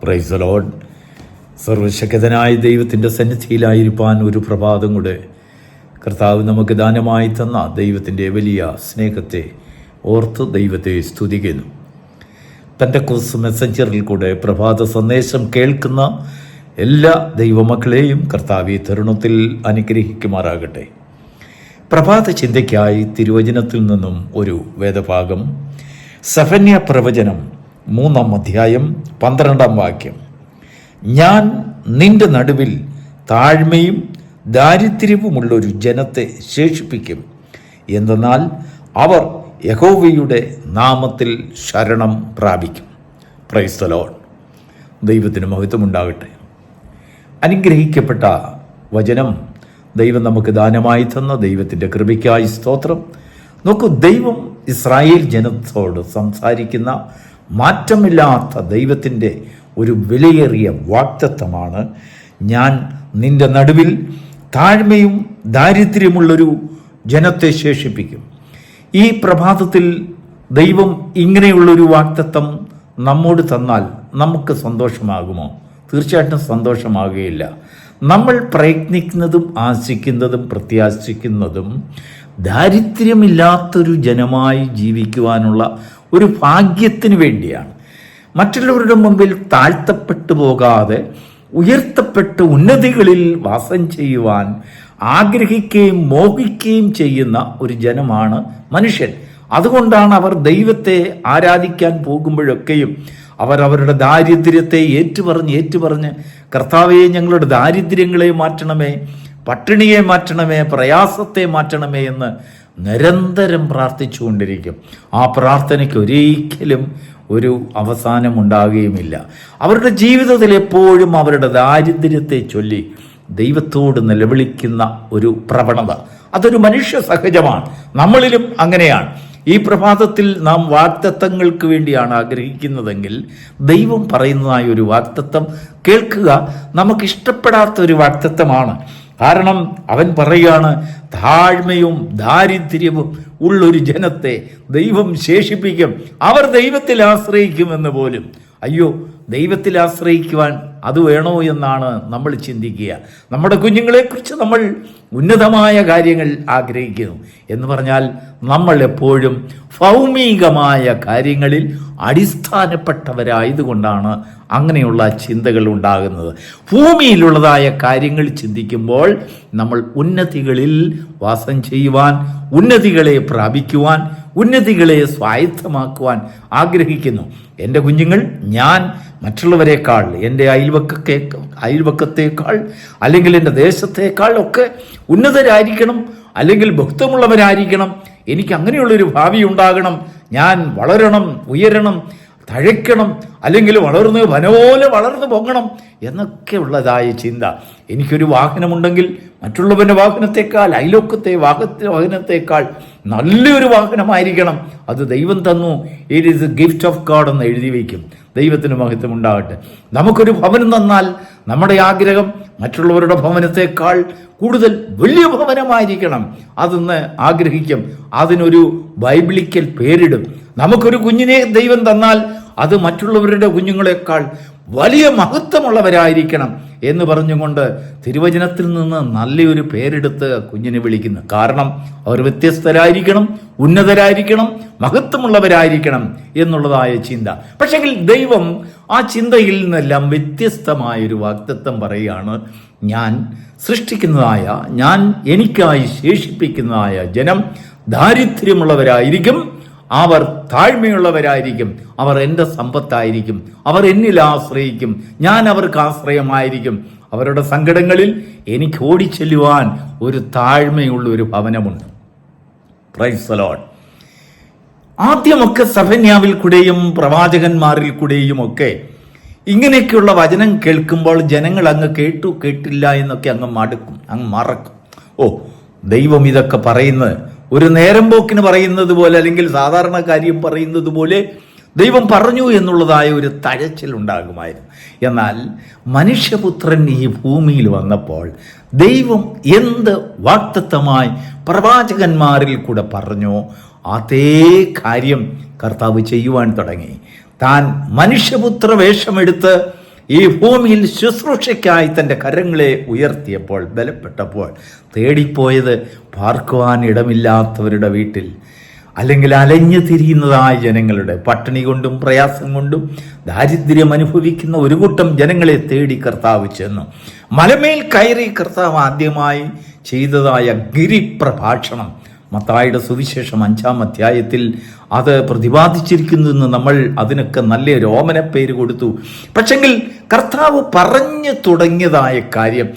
Praise the Lord. സർവശക്തനായ ദൈവത്തിൻ്റെ സന്നിധിയിലായിരിക്കാൻ ഒരു പ്രഭാതം കൂടെ കർത്താവ് നമുക്ക് ദാനമായി തന്ന ദൈവത്തിൻ്റെ വലിയ സ്നേഹത്തെ ഓർത്ത് ദൈവത്തെ സ്തുതിക്കുന്നു. പെന്തക്കോസ്ത് മെസ്സഞ്ചറിൽ കൂടെ പ്രഭാത സന്ദേശം കേൾക്കുന്ന എല്ലാ ദൈവമക്കളെയും കർത്താവ് ഈ തരുണത്തിൽ അനുഗ്രഹിക്കുമാറാകട്ടെ. പ്രഭാത ചിന്തയ്ക്കായി തിരുവചനത്തിൽ നിന്നും ഒരു വേദഭാഗം, സെഫന്യ പ്രവചനം 3-ാം അധ്യായം 12-ാം വാക്യം. ഞാൻ നിന്റെ നടുവിൽ താഴ്മയും ദാരിദ്ര്യവുമുള്ളൊരു ജനത്തെ ശേഷിപ്പിക്കും, എന്തെന്നാൽ അവർ യഹോവയുടെ നാമത്തിൽ ശരണം പ്രാപിക്കും. Praise the Lord. ദൈവത്തിന് മഹത്വമുണ്ടാകട്ടെ. അനുഗ്രഹിക്കപ്പെട്ട വചനം ദൈവം നമുക്ക് ദാനമായി തന്ന ദൈവത്തിൻ്റെ കൃപയ്ക്കായി സ്തോത്രം. നോക്കൂ, ദൈവം ഇസ്രായേൽ ജനത്തോട് സംസാരിക്കുന്ന മാറ്റമില്ലാത്ത ദൈവത്തിൻ്റെ ഒരു വിലയേറിയ വാഗ്ദത്തമാണ്, ഞാൻ നിന്റെ നടുവിൽ താഴ്മയും ദാരിദ്ര്യമുള്ളൊരു ജനത്തെ ശേഷിപ്പിക്കും. ഈ പ്രഭാതത്തിൽ ദൈവം ഇങ്ങനെയുള്ളൊരു വാഗ്ദത്തം നമ്മോട് തന്നാൽ നമുക്ക് സന്തോഷമാകുമോ? തീർച്ചയായിട്ടും സന്തോഷമാകുകയില്ല. നമ്മൾ പ്രയത്നിക്കുന്നതും ആശിക്കുന്നതും പ്രത്യാശിക്കുന്നതും ദാരിദ്ര്യമില്ലാത്തൊരു ജനമായി ജീവിക്കുവാനുള്ള ഒരു ഭാഗ്യത്തിന് വേണ്ടിയാണ്. മറ്റുള്ളവരുടെ മുമ്പിൽ താഴ്ത്തപ്പെട്ടു പോകാതെ ഉയർത്തപ്പെട്ട് ഉന്നതികളിൽ വാസം ചെയ്യുവാൻ ആഗ്രഹിക്കുകയും മോഹിക്കുകയും ചെയ്യുന്ന ഒരു ജനമാണ് മനുഷ്യൻ. അതുകൊണ്ടാണ് അവർ ദൈവത്തെ ആരാധിക്കാൻ പോകുമ്പോഴൊക്കെയും അവരവരുടെ ദാരിദ്ര്യത്തെ ഏറ്റുപറഞ്ഞ് കർത്താവേ, ഞങ്ങളുടെ ദാരിദ്ര്യങ്ങളെ മാറ്റണമേ, പട്ടിണിയെ മാറ്റണമേ, പ്രയാസത്തെ മാറ്റണമേ എന്ന് നിരന്തരം പ്രാർത്ഥിച്ചുകൊണ്ടിരിക്കും. ആ പ്രാർത്ഥനയ്ക്ക് ഒരിക്കലും ഒരു അവസാനം ഉണ്ടാകുകയുമില്ല. അവരുടെ ജീവിതത്തിൽ എപ്പോഴും അവരുടെ ദാരിദ്ര്യത്തെ ചൊല്ലി ദൈവത്തോട് നിലവിളിക്കുന്ന ഒരു പ്രവണത, അതൊരു മനുഷ്യ സഹജമാണ്. നമ്മളിലും അങ്ങനെയാണ്. ഈ പ്രഭാതത്തിൽ നാം വാഗ്ദത്തങ്ങൾക്ക് വേണ്ടിയാണ് ആഗ്രഹിക്കുന്നതെങ്കിൽ ദൈവം പറയുന്നതായ ഒരു വാഗ്ദത്തം കേൾക്കുക നമുക്കിഷ്ടപ്പെടാത്തൊരു വാഗ്ദത്തമാണ്. കാരണം അവൻ പറയുകയാണ്, താഴ്മയും ദാരിദ്ര്യവും ഉള്ളൊരു ജനത്തെ ദൈവം ശേഷിപ്പിക്കും, അവർ ദൈവത്തിൽ ആശ്രയിക്കുമെന്ന് പോലും. അയ്യോ, ദൈവത്തിൽ ആശ്രയിക്കുവാൻ അത് വേണോ എന്നാണ് നമ്മൾ ചിന്തിക്കുക. നമ്മുടെ കുഞ്ഞുങ്ങളെക്കുറിച്ച് നമ്മൾ ഉന്നതമായ കാര്യങ്ങൾ ആഗ്രഹിക്കുന്നു എന്ന് പറഞ്ഞാൽ നമ്മൾ എപ്പോഴും ഭൗമികമായ കാര്യങ്ങളിൽ അടിസ്ഥാനപ്പെട്ടവരായതുകൊണ്ടാണ് അങ്ങനെയുള്ള ചിന്തകൾ ഉണ്ടാകുന്നത്. ഭൂമിയിലുള്ളതായ കാര്യങ്ങൾ ചിന്തിക്കുമ്പോൾ നമ്മൾ ഉന്നതികളിൽ വാസം ചെയ്യുവാൻ, ഉന്നതികളെ പ്രാപിക്കുവാൻ, ഉന്നതികളെ സ്വായത്തമാക്കുവാൻ ആഗ്രഹിക്കുന്നു. എൻ്റെ കുഞ്ഞുങ്ങൾ, ഞാൻ മറ്റുള്ളവരെക്കാൾ, എൻ്റെ അയൽവക്കത്തേക്കാൾ അല്ലെങ്കിൽ എൻ്റെ ദേശത്തേക്കാൾ ഒക്കെ ഉന്നതരായിരിക്കണം, അല്ലെങ്കിൽ ബഹുത്വമുള്ളവരായിരിക്കണം. എനിക്ക് അങ്ങനെയുള്ളൊരു ഭാവി ഉണ്ടാകണം. ഞാൻ വളരണം, ഉയരണം, തഴയ്ക്കണം, അല്ലെങ്കിൽ വനപോലെ വളർന്നു പൊങ്ങണം എന്നൊക്കെ ഉള്ളതായ ചിന്ത. എനിക്കൊരു വാഹനമുണ്ടെങ്കിൽ മറ്റുള്ളവൻ്റെ വാഹനത്തെക്കാൾ, അയൽവക്കത്തെ വാഹനത്തെക്കാൾ നല്ലൊരു വാഹനമായിരിക്കണം. അത് ദൈവം തന്നു, it is A gift of God എന്ന് എഴുതി വയ്ക്കും. ദൈവത്തിന് മഹത്വം ഉണ്ടാകട്ടെ. നമുക്കൊരു ഭവനം തന്നാൽ നമ്മുടെ ആഗ്രഹം മറ്റുള്ളവരുടെ ഭവനത്തെക്കാൾ കൂടുതൽ വലിയ ഭവനമായിരിക്കണം. അതൊന്ന് ആഗ്രഹിക്കും, അതിനൊരു ബൈബിളിക്കൽ പേരിടും. നമുക്കൊരു കുഞ്ഞിനെ ദൈവം തന്നാൽ അത് മറ്റുള്ളവരുടെ കുഞ്ഞുങ്ങളെക്കാൾ വലിയ മഹത്വമുള്ളവരായിരിക്കണം എന്ന് പറഞ്ഞുകൊണ്ട് തിരുവചനത്തിൽ നിന്ന് നല്ലൊരു പേരെടുത്ത് കുഞ്ഞിനെ വിളിക്കുന്നു. കാരണം അവർ വ്യത്യസ്തരായിരിക്കണം, ഉന്നതരായിരിക്കണം, മഹത്വമുള്ളവരായിരിക്കണം എന്നുള്ളതായ ചിന്ത. പക്ഷെങ്കിൽ ദൈവം ആ ചിന്തയിൽ നിന്നെല്ലാം വ്യത്യസ്തമായൊരു വാഗ്ദത്തം പറയുകയാണ്, ഞാൻ സൃഷ്ടിക്കുന്നതായ, ഞാൻ എനിക്കായി ശേഷിപ്പിക്കുന്നതായ ജനം ദാരിദ്ര്യമുള്ളവരായിരിക്കും, അവർ താഴ്മയുള്ളവരായിരിക്കും, അവർ എൻ്റെ സമ്പത്തായിരിക്കും, അവർ എന്നിൽ ആശ്രയിക്കും, ഞാൻ അവർക്ക് ആശ്രയമായിരിക്കും. അവരുടെ സങ്കടങ്ങളിൽ എനിക്ക് ഓടിച്ചെല്ലുവാൻ ഒരു താഴ്മയുള്ള ഒരു ഭവനമുണ്ട്. Praise the Lord. ആദ്യമൊക്കെ സെഫന്യാവിൽ കൂടെയും പ്രവാചകന്മാരിൽ കൂടെയും ഒക്കെ ഇങ്ങനെയൊക്കെയുള്ള വചനം കേൾക്കുമ്പോൾ ജനങ്ങൾ അങ്ങ് കേട്ടില്ല എന്നൊക്കെ അങ്ങ് മറക്കും. ഓ, ദൈവം ഇതൊക്കെ പറയുന്നത് ഒരു നേരം പോക്കിന് പറയുന്നത് പോലെ, അല്ലെങ്കിൽ സാധാരണ കാര്യം പറയുന്നത് പോലെ ദൈവം പറഞ്ഞു എന്നുള്ളതായ ഒരു തഴച്ചിലുണ്ടാകുമായിരുന്നു. എന്നാൽ മനുഷ്യപുത്രൻ ഈ ഭൂമിയിൽ വന്നപ്പോൾ ദൈവം എന്ത് വാഗ്ദത്തമായി പ്രവാചകന്മാരിൽ കൂടെ പറഞ്ഞോ അതേ കാര്യം കർത്താവ് ചെയ്യുവാൻ തുടങ്ങി. താൻ മനുഷ്യപുത്ര വേഷമെടുത്ത് ഈ ഭൂമിയിൽ ശുശ്രൂഷയ്ക്കായി തൻ്റെ കരങ്ങളെ ഉയർത്തിയപ്പോൾ, ബലപ്പെട്ടപ്പോൾ, തേടിപ്പോയത് പാർക്കുവാൻ ഇടമില്ലാത്തവരുടെ വീട്ടിൽ, അല്ലെങ്കിൽ അലഞ്ഞു തിരിയുന്നതായ ജനങ്ങളുടെ, പട്ടിണി കൊണ്ടും പ്രയാസം കൊണ്ടും ദാരിദ്ര്യം അനുഭവിക്കുന്ന ഒരു കൂട്ടം ജനങ്ങളെ തേടി കർത്താവ് ചെന്നു. മലമേൽ കയറി കർത്താവ് ആദ്യമായി ചെയ്തതായ ഗിരിപ്രഭാഷണം മത്തായിയുടെ സുവിശേഷം 5-ാം അധ്യായത്തിൽ അത് പ്രതിപാദിച്ചിരിക്കുന്നു. നമ്മൾ അതിനൊക്കെ നല്ല രോമന പേര് കൊടുത്തു. പക്ഷെങ്കിൽ കർത്താവ് പറഞ്ഞു തുടങ്ങിയതായ കാര്യം,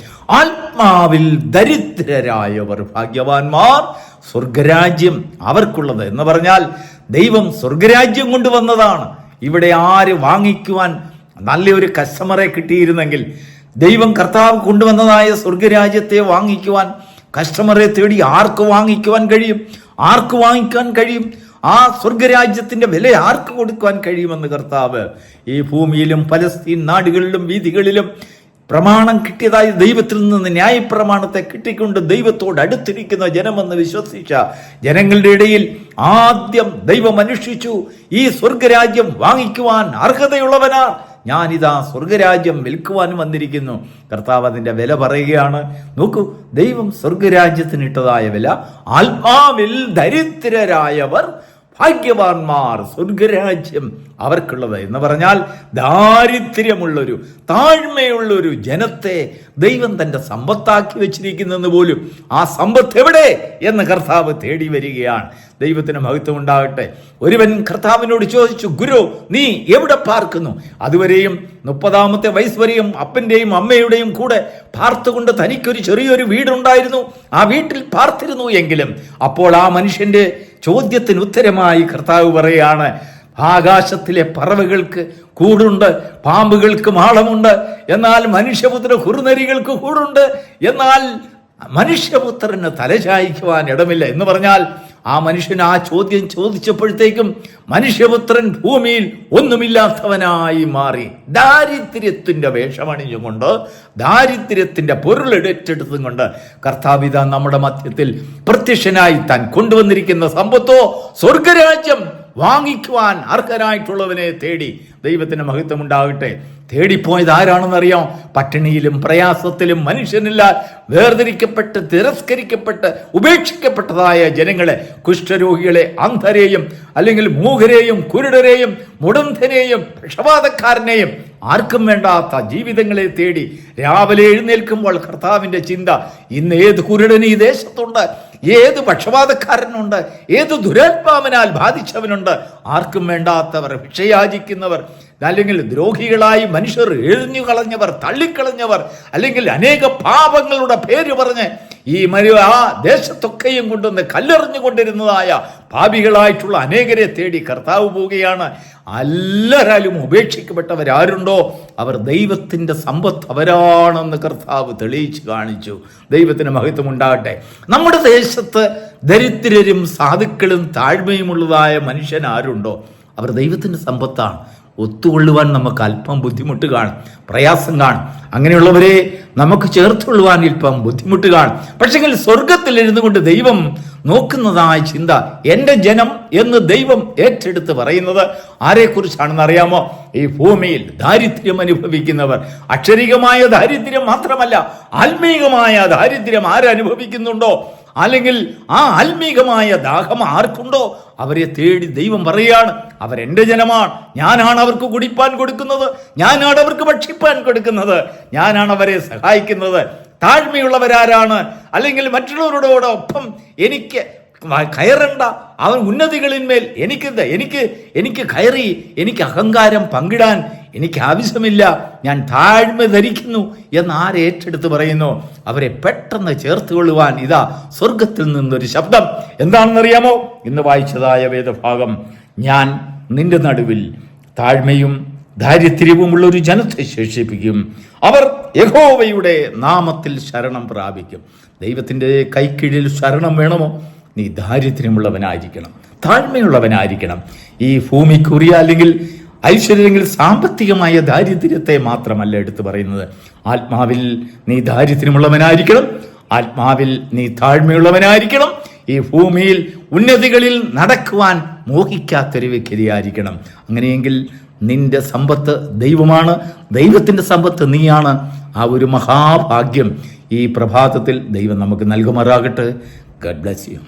ആത്മാവിൽ ദരിദ്രരായവർ ഭാഗ്യവാന്മാർ, സ്വർഗരാജ്യം അവർക്കുള്ളത് എന്ന് പറഞ്ഞാൽ ദൈവം സ്വർഗരാജ്യം കൊണ്ടുവന്നതാണ്. ഇവിടെ ആര് വാങ്ങിക്കുവാൻ നല്ലൊരു കസ്റ്റമറെ കിട്ടിയിരുന്നെങ്കിൽ, ദൈവം കർത്താവ് കൊണ്ടുവന്നതായ സ്വർഗരാജ്യത്തെ വാങ്ങിക്കുവാൻ കസ്റ്റമറെ തേടി ആർക്ക് വാങ്ങിക്കുവാൻ കഴിയും? ആർക്ക് വാങ്ങിക്കാൻ കഴിയും? ആ സ്വർഗരാജ്യത്തിന്റെ വില ആർക്ക് കൊടുക്കുവാൻ കഴിയുമെന്ന് കർത്താവ് ഈ ഭൂമിയിലും പലസ്തീൻ നാടുകളിലും വീഥികളിലും പ്രമാണം കിട്ടിയതായി ദൈവത്തിൽ നിന്ന് ന്യായപ്രമാണത്തെ കിട്ടിക്കൊണ്ട് ദൈവത്തോട് അടുത്തിരിക്കുന്ന ജനമെന്ന് വിശ്വസിച്ച ജനങ്ങളുടെ ഇടയിൽ ആദ്യം ദൈവം അന്വേഷിച്ചു, ഈ സ്വർഗരാജ്യം വാങ്ങിക്കുവാൻ അർഹതയുള്ളവനാ, ഞാനിതാ സ്വർഗരാജ്യം വിൽക്കുവാൻ വന്നിരിക്കുന്നു. കർത്താവ് അതിൻ്റെ വില പറയുകയാണ്. നോക്കൂ, ദൈവം സ്വർഗരാജ്യത്തിനിട്ടതായ വില, ആത്മാവിൽ ദരിദ്രരായവർ ഭാഗ്യവാന്മാർ, സ്വർഗരാജ്യം അവർക്കുള്ളത് എന്ന് പറഞ്ഞാൽ ദാരിദ്ര്യമുള്ളൊരു, താഴ്മയുള്ളൊരു ജനത്തെ ദൈവം തൻ്റെ സമ്പത്താക്കി വെച്ചിരിക്കുന്നെന്ന് പോലും, ആ സമ്പത്ത് എവിടെ എന്ന് കർത്താവ് തേടി വരികയാണ്. ദൈവത്തിന് മഹത്വം ഉണ്ടാകട്ടെ. ഒരുവൻ കർത്താവിനോട് ചോദിച്ചു, ഗുരു, നീ എവിടെ പാർക്കുന്നു? അതുവരെയും 30-ാമത്തെ വയസ്സ് വരെയും അപ്പൻ്റെയും അമ്മയുടെയും കൂടെ പാർത്തുകൊണ്ട് തനിക്കൊരു ചെറിയൊരു വീടുണ്ടായിരുന്നു, ആ വീട്ടിൽ പാർത്തിരുന്നു എങ്കിലും, അപ്പോൾ ആ മനുഷ്യന്റെ ചോദ്യത്തിന് ഉത്തരമായി കർത്താവ് പറയാണ്, ആകാശത്തിലെ പറവകൾക്ക് കൂടുണ്ട്, പാമ്പുകൾക്ക് മാളമുണ്ട്, എന്നാൽ മനുഷ്യപുത്ര കുറുനരികൾക്ക് കൂടുണ്ട്, എന്നാൽ മനുഷ്യപുത്രന് തലചായ്ക്കുവാൻ ഇടമില്ല എന്ന് പറഞ്ഞാൽ, ആ മനുഷ്യൻ ആ ചോദ്യം ചോദിച്ചപ്പോഴത്തേക്കും മനുഷ്യപുത്രൻ ഭൂമിയിൽ ഒന്നുമില്ലാത്തവനായി മാറി, ദാരിദ്ര്യത്തിന്റെ വേഷമണിഞ്ഞുകൊണ്ട്, ദാരിദ്ര്യത്തിന്റെ പൊരുളെടുത്തെടുത്തും കൊണ്ട് കർത്താവിത നമ്മുടെ മധ്യത്തിൽ പ്രത്യക്ഷനായി താൻ കൊണ്ടുവന്നിരിക്കുന്ന സമ്പത്തോ സ്വർഗരാജ്യം വാങ്ങിക്കുവാൻ അർഹരായിട്ടുള്ളവനെ തേടി. ദൈവത്തിന് മഹത്വം ഉണ്ടാകട്ടെ. തേടിപ്പോയത് ആരാണെന്നറിയാം? പട്ടിണിയിലും പ്രയാസത്തിലും മനുഷ്യനില്ല വേർതിരിക്കപ്പെട്ട്, തിരസ്കരിക്കപ്പെട്ട്, ഉപേക്ഷിക്കപ്പെട്ടതായ ജനങ്ങളെ, കുഷ്ഠരോഗികളെ, അന്ധരെയും അല്ലെങ്കിൽ മൂകരെയും കുരുടരെയും മുടന്തനെയും പക്ഷപാതക്കാരനെയും ആർക്കും വേണ്ടാത്ത ജീവിതങ്ങളെ തേടി രാവിലെ എഴുന്നേൽക്കുമ്പോൾ കർത്താവിൻ്റെ ചിന്ത, ഇന്ന് ഏത് കുരുടന് ഈ ദേശത്തുണ്ട്, ഏത് പക്ഷപാതക്കാരനുണ്ട്, ഏത് ദുരാത്മാവിനാൽ ബാധിച്ചവനുണ്ട്, ആർക്കും വേണ്ടാത്തവർ, ഭിക്ഷയാചിക്കുന്നവർ, അല്ലെങ്കിൽ ദ്രോഹികളായി മനുഷ്യർ എഴുഞ്ഞു കളഞ്ഞവർ, തള്ളിക്കളഞ്ഞവർ, അല്ലെങ്കിൽ അനേക പാപങ്ങളുടെ പേര് പറഞ്ഞ് ഈ ആ ദേശത്തൊക്കെയും കൊണ്ടുവന്ന് കല്ലെറിഞ്ഞുകൊണ്ടിരുന്നതായ പാപികളായിട്ടുള്ള അനേകരെ തേടി കർത്താവ് പോവുകയാണ്. എല്ലാവരാലും ഉപേക്ഷിക്കപ്പെട്ടവരാരുണ്ടോ അവർ ദൈവത്തിൻ്റെ സമ്പത്ത് അവരാണെന്ന് കർത്താവ് തെളിയിച്ചു കാണിച്ചു. ദൈവത്തിന് മഹത്വം ഉണ്ടാകട്ടെ. നമ്മുടെ ദേശത്ത് ദരിദ്രരും സാധുക്കളും താഴ്മയുമുള്ളതായ മനുഷ്യൻ ആരുണ്ടോ അവർ ദൈവത്തിൻ്റെ സമ്പത്താണ്. ഒത്തുകൊള്ളുവാൻ നമുക്ക് അല്പം ബുദ്ധിമുട്ട് കാണും, പ്രയാസം കാണും. അങ്ങനെയുള്ളവരെ നമുക്ക് ചേർത്തുകൊള്ളുവാൻ അല്പം ബുദ്ധിമുട്ട് കാണും. പക്ഷെങ്കിൽ സ്വർഗത്തിൽ ഇരുന്നു കൊണ്ട് ദൈവം നോക്കുന്നതായ ചിന്ത, എൻ്റെ ജനം എന്ന് ദൈവം ഏറ്റെടുത്ത് പറയുന്നത് ആരെക്കുറിച്ചാണെന്ന് അറിയാമോ? ഈ ഭൂമിയിൽ ദാരിദ്ര്യം അനുഭവിക്കുന്നവർ. അക്ഷരികമായ ദാരിദ്ര്യം മാത്രമല്ല, ആത്മീകമായ ദാരിദ്ര്യം ആരനുഭവിക്കുന്നുണ്ടോ, അല്ലെങ്കിൽ ആ ആത്മീകമായ ദാഹം ആർക്കുണ്ടോ അവരെ തേടി ദൈവം പറയുകയാണ്, അവരെൻ്റെ ജനമാണ്, ഞാനാണ് അവർക്ക് കുടിപ്പാൻ കൊടുക്കുന്നത്, ഞാനാണ് അവർക്ക് ഭക്ഷിപ്പാൻ കൊടുക്കുന്നത്, ഞാനാണ് അവരെ സഹായിക്കുന്നത്. താഴ്മയുള്ളവരാരാണ്? അല്ലെങ്കിൽ മറ്റുള്ളവരോടൊപ്പം എനിക്ക് കയറണ്ട, അവൻ ഉന്നതികളിന്മേൽ എനിക്ക് കയറി എനിക്ക് അഹങ്കാരം പങ്കിടാൻ എനിക്ക് ആവശ്യമില്ല, ഞാൻ താഴ്മ ധരിക്കുന്നു എന്ന് ആരേറ്റെടുത്ത് പറയുന്നു അവരെ പെട്ടെന്ന് ചേർത്തുകൊള്ളുവാൻ ഇതാ സ്വർഗത്തിൽ നിന്നൊരു ശബ്ദം. എന്താണെന്നറിയാമോ? ഇന്ന് വായിച്ചതായ വേദഭാഗം, ഞാൻ നിന്റെ നടുവിൽ താഴ്മയും ദാരിദ്ര്യവുമുള്ള ഒരു ജനത്തെ ശേഷിപ്പിക്കും, അവർ യഹോവയുടെ നാമത്തിൽ ശരണം പ്രാപിക്കും. ദൈവത്തിൻ്റെ കൈക്കീഴിൽ ശരണം വേണമോ? നീ ദാരിദ്ര്യമുള്ളവനായിരിക്കണം, താഴ്മയുള്ളവനായിരിക്കണം. ഈ ഭൂമിക്കുറിയ അല്ലെങ്കിൽ ഐശ്വര്യമെങ്കിൽ സാമ്പത്തികമായ ദാരിദ്ര്യത്തെ മാത്രമല്ല എടുത്തു പറയുന്നത്. ആത്മാവിൽ നീ ദാരിദ്ര്യമുള്ളവനായിരിക്കണം, ആത്മാവിൽ നീ താഴ്മയുള്ളവനായിരിക്കണം. ഈ ഭൂമിയിൽ ഉന്നതികളിൽ നടക്കുവാൻ മോഹിക്കാത്തൊരു വ്യക്തിയായിരിക്കണം. അങ്ങനെയെങ്കിൽ നിന്റെ സമ്പത്ത് ദൈവമാണ്, ദൈവത്തിൻ്റെ സമ്പത്ത് നീയാണ്. ആ ഒരു മഹാഭാഗ്യം ഈ പ്രഭാതത്തിൽ ദൈവം നമുക്ക് നൽകുമാറാകട്ടെ. Garh bless you.